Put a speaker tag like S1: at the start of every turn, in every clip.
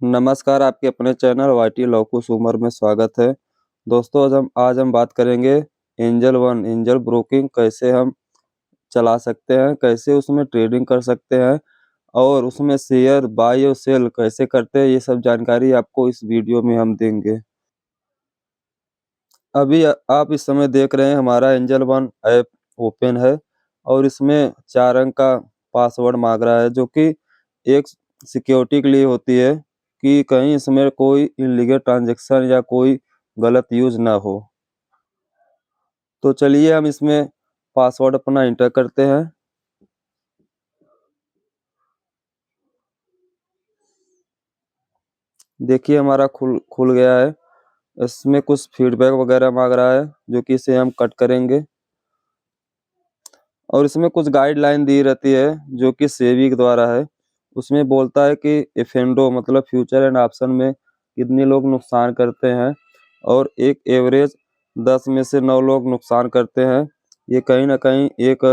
S1: नमस्कार, आपके अपने चैनल वाईटी लौकुश उमर में स्वागत है। दोस्तों आज हम बात करेंगे एंजल ब्रोकिंग कैसे हम चला सकते हैं, कैसे उसमें ट्रेडिंग कर सकते हैं और उसमें शेयर बाय और सेल कैसे करते हैं, ये सब जानकारी आपको इस वीडियो में हम देंगे। अभी आप इस समय देख रहे हैं हमारा एंजल वन ऐप ओपन है और इसमें 4 अंक का पासवर्ड माँग रहा है, जो कि एक सिक्योरिटी के लिए होती है कि कहीं इसमें कोई इल्लीगल ट्रांज़ैक्शन या कोई गलत यूज़ ना हो। तो चलिए हम इसमें पासवर्ड अपना एंटर करते हैं। देखिए हमारा खुल गया है। इसमें कुछ फीडबैक वगैरह माँग रहा है, जो कि इसे हम कट करेंगे। और इसमें कुछ गाइडलाइन दी रहती है, जो कि सेबी के द्वारा है। उसमें बोलता है कि एफएनडो मतलब फ्यूचर एंड ऑप्शन में कितने लोग नुकसान करते हैं और एक एवरेज 10 में से 9 लोग नुकसान करते हैं। ये कहीं न कहीं एक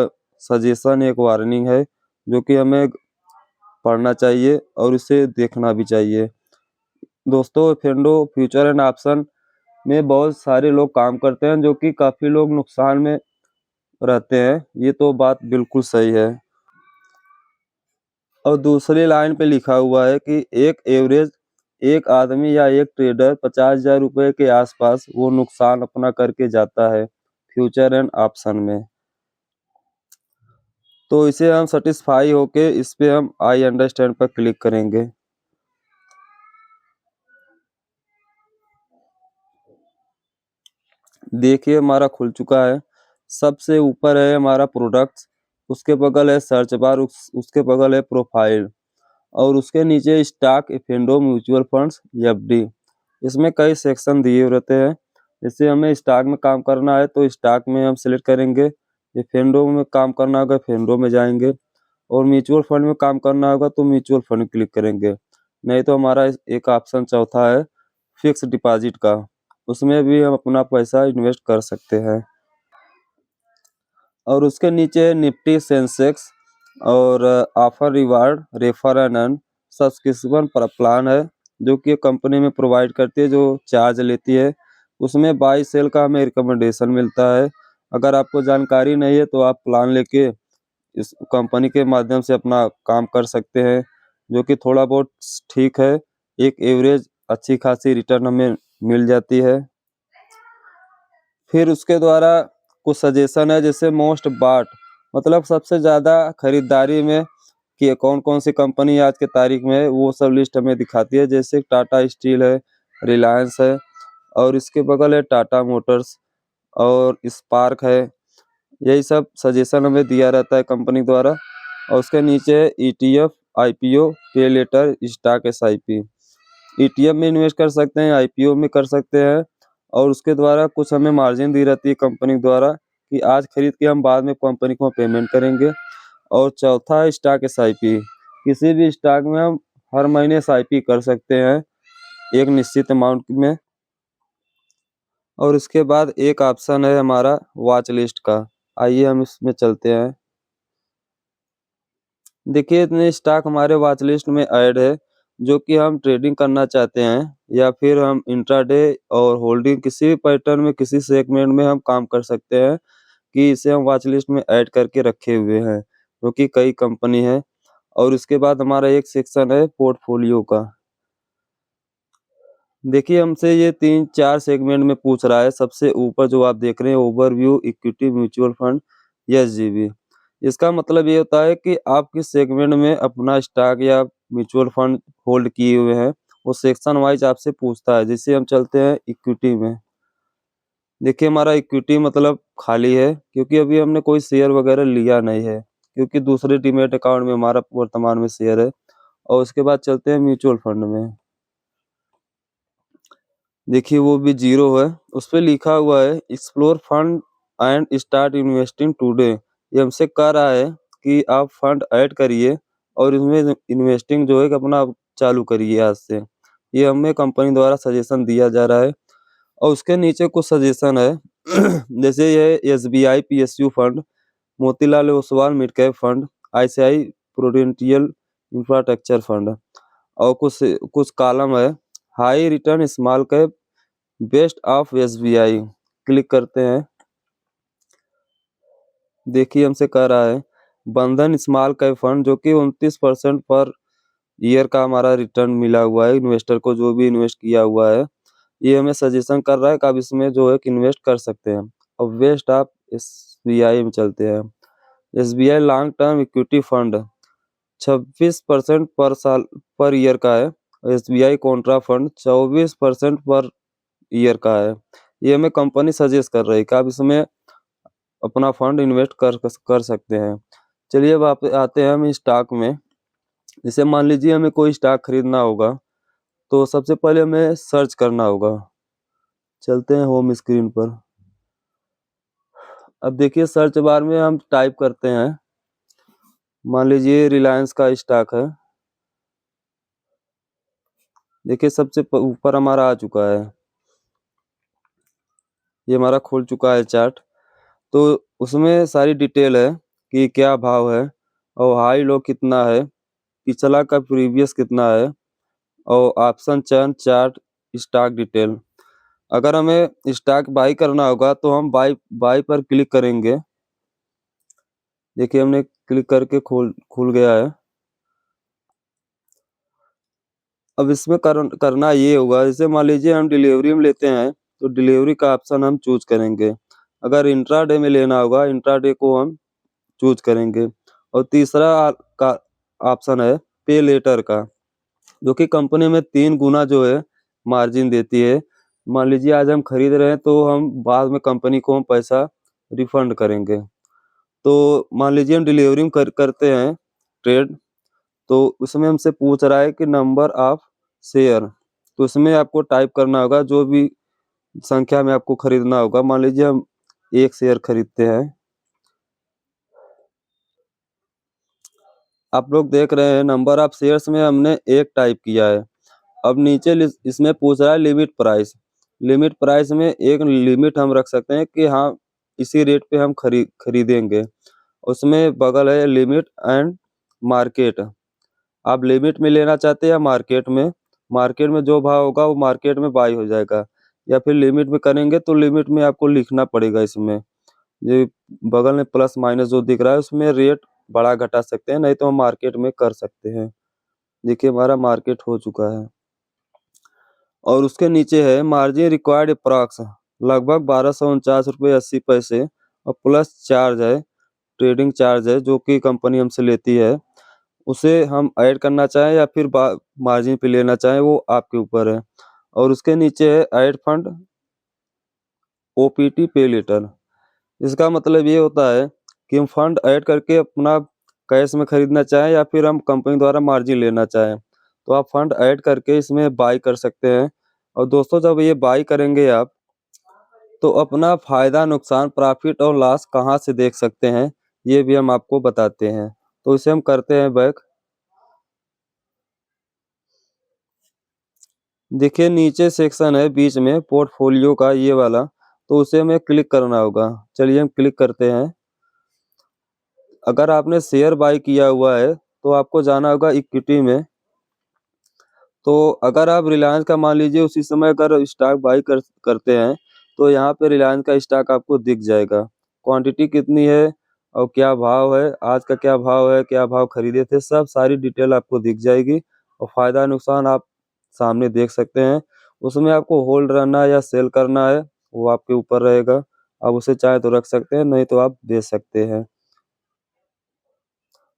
S1: सजेशन, एक वार्निंग है, जो कि हमें पढ़ना चाहिए और इसे देखना भी चाहिए। दोस्तों, एफएनडो फ्यूचर एंड ऑप्शन में बहुत सारे लोग काम करते हैं, जो कि काफ़ी लोग नुकसान में रहते हैं। ये तो बात बिल्कुल सही है। और दूसरी लाइन पे लिखा हुआ है कि एक आदमी या एक ट्रेडर 50,000 रुपए के आसपास वो नुकसान अपना करके जाता है फ्यूचर एंड ऑप्शन में। तो इसे हम सेटिस्फाई होके इस पे हम आई अंडरस्टैंड पर क्लिक करेंगे। देखिए हमारा खुल चुका है। सबसे ऊपर है हमारा प्रोडक्ट्स, उसके बगल है सर्च बार, उसके बगल है प्रोफाइल और उसके नीचे स्टॉक, एफएनडो, म्यूचुअल फंड्स, एफडी। इसमें कई सेक्शन दिए रहते हैं। जैसे हमें स्टॉक में काम करना है तो स्टॉक में हम सिलेक्ट करेंगे, एफएनडो में काम करना होगा एफएनडो में जाएंगे और म्यूचुअल फंड में काम करना होगा तो म्यूचुअल फंड क्लिक करेंगे। नहीं तो हमारा एक ऑप्शन चौथा है फिक्स डिपॉजिट का, उसमें भी हम अपना पैसा इन्वेस्ट कर सकते हैं। और उसके नीचे निफ्टी, सेंसेक्स और offer, reward, refer and earn subscription पर प्लान है, जो कि कंपनी में प्रोवाइड करती है, जो चार्ज लेती है। उसमें बाई सेल का हमें रिकमेंडेशन मिलता है। अगर आपको जानकारी नहीं है तो आप प्लान लेके इस कंपनी के माध्यम से अपना काम कर सकते हैं, जो कि थोड़ा बहुत ठीक है। एक एवरेज अच्छी खासी रिटर्न हमें मिल जाती है। फिर उसके द्वारा कुछ सजेशन है, जैसे मोस्ट बाट मतलब सबसे ज़्यादा खरीदारी में कि कौन-कौन सी कंपनी आज के तारीख में है, वो सब लिस्ट हमें दिखाती है। जैसे टाटा स्टील है, रिलायंस है और इसके बगल है टाटा मोटर्स और स्पार्क है। यही सब सजेशन हमें दिया रहता है कंपनी द्वारा। और उसके नीचे है ईटीएफ, आईपीओ, पे लेटर, स्टॉक एसआईपी। ईटीएफ में इन्वेस्ट कर सकते हैं, आईपीओ में कर सकते हैं और उसके द्वारा कुछ हमें मार्जिन दी रहती है कंपनी द्वारा कि आज खरीद के हम बाद में कंपनी को पेमेंट करेंगे। और चौथा है स्टॉक एसआईपी। किसी भी स्टॉक में हम हर महीने एसआईपी कर सकते हैं एक निश्चित अमाउंट में। और इसके बाद एक ऑप्शन है हमारा वॉच लिस्ट का। आइए हम इसमें चलते हैं। देखिए इतने स्टॉक हमारे वॉच लिस्ट में ऐड है, जो कि हम ट्रेडिंग करना चाहते हैं या फिर हम इंट्राडे और होल्डिंग किसी भी पैटर्न में, किसी सेगमेंट में हम काम कर सकते हैं कि इसे हम वॉच लिस्ट में ऐड करके रखे हुए हैं, जो कि कई कंपनी है। और इसके बाद हमारा एक सेक्शन है पोर्टफोलियो का। देखिए हमसे ये 3-4 सेगमेंट में पूछ रहा है। सबसे ऊपर जो आप देख रहे हैं ओवरव्यू, इक्विटी, म्यूचुअल फंड, एसजीवी। इसका मतलब ये होता है कि आप किस सेगमेंट में अपना स्टॉक या म्यूचुअल फंड होल्ड किए हुए हैं, वो सेक्शन वाइज आपसे पूछता है। जैसे हम चलते हैं इक्विटी में। देखिए हमारा इक्विटी मतलब खाली है, क्योंकि अभी हमने कोई शेयर वगैरह लिया नहीं है, क्योंकि दूसरे डीमैट अकाउंट में हमारा वर्तमान में शेयर है। और उसके बाद चलते हैं म्यूचुअल फंड में। देखिए वो भी 0 है। उसपे लिखा हुआ है explore fund and start investing today. ये हमसे कह रहा है कि आप फंड ऐड करिए और इसमें इन्वेस्टिंग जो है कि अपना चालू करिए आज से। ये हमें कंपनी द्वारा सजेशन दिया जा रहा है। और उसके नीचे कुछ सजेशन है जैसे ये SBI PSU fund, Motilal Oswal mid cap fund, ICI prudential infrastructure fund. और कुछ कुछ कॉलम है, high return small cap best of SBI, click करते हैं। देखिए हमसे कह रहा है बंधन स्मॉल कैप फंड जो कि 29% पर ईयर का हमारा रिटर्न मिला हुआ है इन्वेस्टर को, जो भी इन्वेस्ट किया हुआ है। ये हमें सजेशन कर रहा है कि आप इसमें जो है कि इन्वेस्ट कर सकते हैं। अब वेस्ट आप एसबीआई में चलते हैं। SBI long term equity fund 26% पर साल पर ईयर का है। SBI Contra fund 24% per year का है। ये हमें कंपनी सजेस्ट कर रही है कि आप इसमें अपना फंड इन्वेस्ट कर सकते हैं। चलिए अब आप आते हैं हम स्टॉक में। जैसे मान लीजिए हमें कोई स्टॉक खरीदना होगा, तो सबसे पहले हमें सर्च करना होगा। चलते हैं होम स्क्रीन पर। अब देखिए सर्च बार में हम टाइप करते हैं, मान लीजिए रिलायंस का स्टॉक है। देखिए सबसे ऊपर हमारा आ चुका है, ये हमारा खुल चुका है चार्ट। तो उसमें सारी डिटेल है कि क्या भाव है और हाई लो कितना है, पिछला का प्रीवियस कितना है, और ऑप्शन चयन चार्ट स्टॉक डिटेल। अगर हमें स्टॉक बाई करना होगा तो हम बाई बाई पर क्लिक करेंगे। देखिए हमने क्लिक करके खुल गया है। अब इसमें करना ये होगा, जैसे मान लीजिए हम डिलीवरी में लेते हैं तो डिलीवरी का ऑप्शन हम चूज करेंगे। अगर इंट्राडे में लेना होगा इंट्राडे को हम चूज करेंगे। और तीसरा का ऑप्शन है पे लेटर का, जो कि कंपनी में 3 गुना जो है मार्जिन देती है। मान लीजिए आज हम खरीद रहे हैं तो हम बाद में कंपनी को हम पैसा रिफंड करेंगे। तो मान लीजिए हम डिलीवरी में करते हैं ट्रेड, तो उसमें हमसे पूछ रहा है कि नंबर ऑफ शेयर, तो उसमें आपको टाइप करना होगा जो भी संख्या में आपको खरीदना होगा। मान लीजिए हम 1 शेयर खरीदते हैं। आप लोग देख रहे हैं नंबर ऑफ शेयर्स में हमने 1 टाइप किया है। अब नीचे इसमें पूछ रहा है लिमिट प्राइस। लिमिट प्राइस में एक लिमिट हम रख सकते हैं कि हाँ इसी रेट पे हम खरीदेंगे। उसमें बगल है लिमिट एंड मार्केट। आप लिमिट में लेना चाहते हैं या मार्केट में? मार्केट में जो भाव होगा वो मार्केट में बाई हो जाएगा, या फिर लिमिट में करेंगे तो लिमिट में आपको लिखना पड़ेगा। इसमें ये बगल में प्लस माइनस जो दिख रहा है उसमें रेट बढ़ा घटा सकते हैं, नहीं तो हम मार्केट में कर सकते हैं। देखिए हमारा मार्केट हो चुका है। और उसके नीचे है मार्जिन रिक्वायर्ड अप्रॉक्स, लगभग 1249 रुपये 80 पैसे, और प्लस चार्ज है, ट्रेडिंग चार्ज है जो कि कंपनी हमसे लेती है। उसे हम ऐड करना चाहें या फिर मार्जिन पे लेना चाहें वो आपके ऊपर है। और उसके नीचे है ऐड फंड ओपीटी पे लेटर। इसका मतलब ये होता है कि हम फंड ऐड करके अपना कैश में खरीदना चाहें या फिर हम कंपनी द्वारा मार्जिन लेना चाहें, तो आप फंड ऐड करके इसमें बाई कर सकते हैं। और दोस्तों जब ये बाई करेंगे आप, तो अपना फायदा नुकसान प्रॉफिट और लॉस कहाँ से देख सकते हैं ये भी हम आपको बताते हैं। तो इसे हम करते हैं बैक। देखिए नीचे सेक्शन है बीच में पोर्टफोलियो का ये वाला, तो उसे हमें क्लिक करना होगा। चलिए हम क्लिक करते हैं। अगर आपने शेयर बाय किया हुआ है तो आपको जाना होगा इक्विटी में। तो अगर आप रिलायंस का मान लीजिए उसी समय अगर स्टॉक बाय करते हैं तो यहाँ पे रिलायंस का स्टॉक आपको दिख जाएगा। क्वांटिटी कितनी है और क्या भाव है, आज का क्या भाव है, क्या भाव खरीदे थे, सब सारी डिटेल आपको दिख जाएगी। और फायदा नुकसान आप सामने देख सकते हैं। उसमें आपको होल्ड रहना है या सेल करना है वो आपके ऊपर रहेगा। आप उसे चाहे तो रख सकते हैं, नहीं तो आप बेच सकते हैं।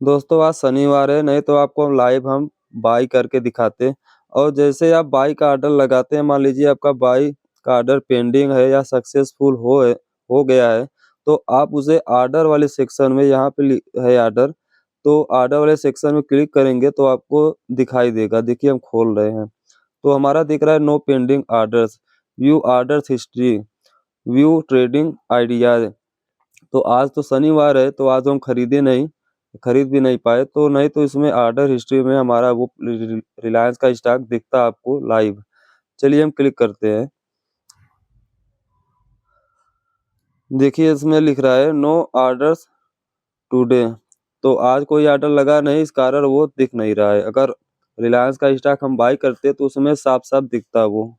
S1: दोस्तों आज शनिवार है, नहीं तो आपको हम लाइव हम बाई करके दिखाते। और जैसे आप बाई का ऑर्डर लगाते हैं, मान लीजिए आपका बाई का ऑर्डर पेंडिंग है या सक्सेसफुल हो गया है, तो आप उसे ऑर्डर वाले सेक्शन में यहाँ पे है ऑर्डर, तो ऑर्डर वाले सेक्शन में क्लिक करेंगे तो आपको दिखाई देगा। देखिए हम खोल रहे हैं तो हमारा दिख रहा है no pending orders, view orders history, view trading idea. तो आज तो शनिवार है तो आज हम खरीद भी नहीं पाए, तो नहीं तो इसमें ऑर्डर हिस्ट्री में हमारा वो रिलायंस का स्टॉक दिखता आपको लाइव। चलिए हम क्लिक करते हैं। देखिए इसमें लिख रहा है नो ऑर्डर्स टुडे, तो आज कोई ऑर्डर लगा नहीं, इस कारण वो दिख नहीं रहा है। अगर रिलायंस का स्टॉक हम बाई करते हैं तो उसमें साफ-साफ दिखता है वो।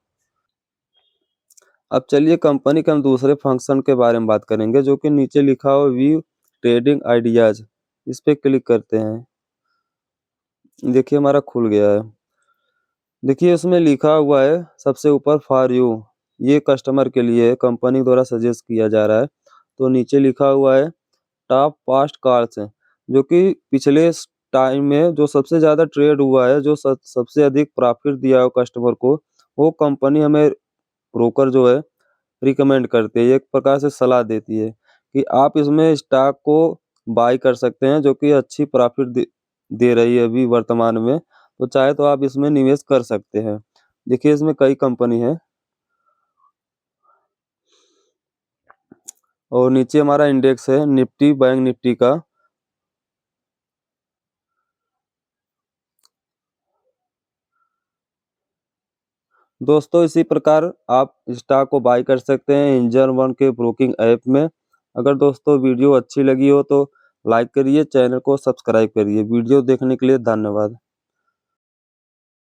S1: अब चलिए कंपनी के हम दूसरे फंक्शन के बारे में बात करेंगे जो कि नीचे लिखा हुआ व्यू ट्रेडिंग आइडियाज़, इस पे क्लिक करते हैं। देखिए हमारा खुल गया है। देखिए इसमें लिखा हुआ है सबसे ऊपर फॉर यू, ये कस्टमर के लिए कंपनी द्वारा सजेस्ट किया जा रहा है। तो नीचे लिखा हुआ है टॉप पास्ट कॉल्स हैं, जो कि पिछले टाइम में जो सबसे ज़्यादा ट्रेड हुआ है, जो सबसे अधिक प्रॉफिट दिया हो कस्टमर को, वो कंपनी हमें ब्रोकर जो है रिकमेंड करती है, एक प्रकार से सलाह देती है कि आप इसमें स्टॉक को बाय कर सकते हैं जो कि अच्छी प्रॉफिट दे दे रही है अभी वर्तमान में, तो चाहे तो आप इसमें निवेश कर सकते हैं। देखिए इसमें कई कंपनी है और नीचे हमारा इंडेक्स है निफ्टी बैंक निफ्टी का। दोस्तों इसी प्रकार आप स्टॉक को बाय कर सकते हैं इंजन वन के ब्रोकिंग ऐप में। अगर दोस्तों वीडियो अच्छी लगी हो तो लाइक करिए, चैनल को सब्सक्राइब करिए। वीडियो देखने के लिए धन्यवाद।